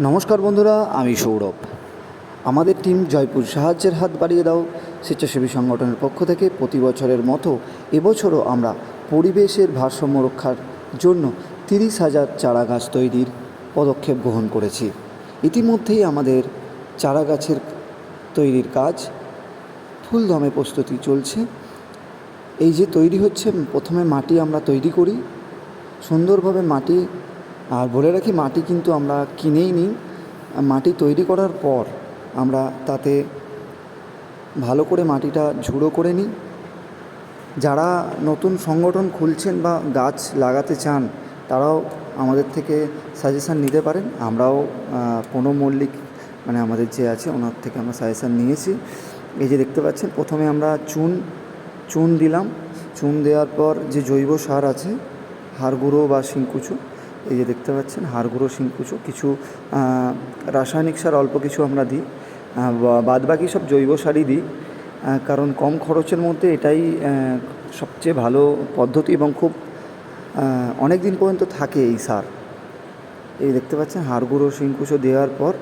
নমস্কার বন্ধুরা, আমি সৌরভ। আমাদের টিম জয়পুর সাহায্যের হাত বাড়িয়ে দাও স্বেচ্ছাসেবী সংগঠনের পক্ষ থেকে প্রতি বছরের মতো এবছরও আমরা পরিবেশের ভারসাম্য রক্ষার জন্য 30,000 চারা গাছ তৈরির পদক্ষেপ গ্রহণ করেছি। ইতিমধ্যেই আমাদের চারা গাছের তৈরির কাজ ফুলদমে প্রস্তুতি চলছে। এই যে তৈরি হচ্ছে, প্রথমে মাটি আমরা তৈরি করি সুন্দরভাবে মাটি। আর বলে রাখি, মাটি কিন্তু আমরা কিনেই নিই। মাটি তৈরি করার পর আমরা তাতে ভালো করে মাটিটা ঝুড়ো করে নিই। যারা নতুন সংগঠন খুলছেন বা গাছ লাগাতে চান, তারাও আমাদের থেকে সাজেশান নিতে পারেন। আমরাও প্রণব মল্লিক আমাদের যে আছে, ওনার থেকে আমরা সাজেশান নিয়েছি। এই যে দেখতে পাচ্ছেন, প্রথমে আমরা চুন দিলাম। চুন দেওয়ার পর যে জৈব সার আছে, হাড় গুঁড়ো বা শিংকুচো, এই যে দেখতে পাচ্ছেন হাড় গুঁড়ো, শিংকুচো, কিছু রাসায়নিক সার অল্প কিছু আমরা দিই, বাদবাকি সব জৈব সারই দিই। কারণ কম খরচের মধ্যে এটাই সবচেয়ে ভালো পদ্ধতি এবং খুব অনেক দিন পর্যন্ত থাকে এই সার। এই দেখতে পাচ্ছেন হাড় গুঁড়ো, শিংকুচো দেওয়ার পর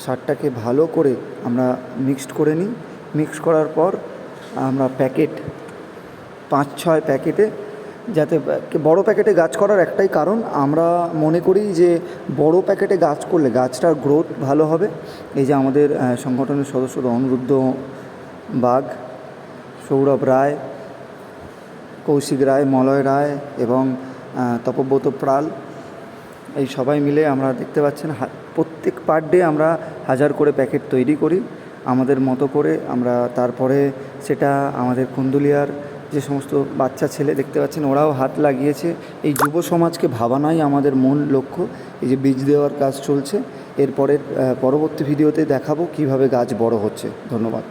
সারটাকে ভালো করে আমরা মিক্সড করে নিই। মিক্স করার পর আমরা প্যাকেট 5-6 প্যাকেটে, যাতে বড় প্যাকেটে গাছ করার একটাই কারণ, আমরা মনে করি যে বড় প্যাকেটে গাছ করলে গাছটার গ্রোথ ভালো হবে। এই যে আমাদের সংগঠনের সদস্যরা অনিরুদ্ধ বাগ, সৌরভ রায়, কৌশিক রায়, মলয় রায় এবং তপব্রত প্রাল, এই সবাই মিলে আমরা দেখতে পাচ্ছেন প্রত্যেক পার ডে আমরা 1000 করে প্যাকেট তৈরি করি আমাদের মতো করে। আমরা তারপরে সেটা আমাদের কুন্দুলিয়ার যে সমস্ত বাচ্চা ছেলে দেখতে পাচ্ছেন, ওরাও হাত লাগিয়েছে। এই যুব সমাজকে ভাবানাই আমাদের মূল লক্ষ্য। এই যে বীজ দেওয়ার কাজ চলছে, এরপরের পরবর্তী ভিডিওতে দেখাবো কিভাবে গাছ বড় হচ্ছে। ধন্যবাদ।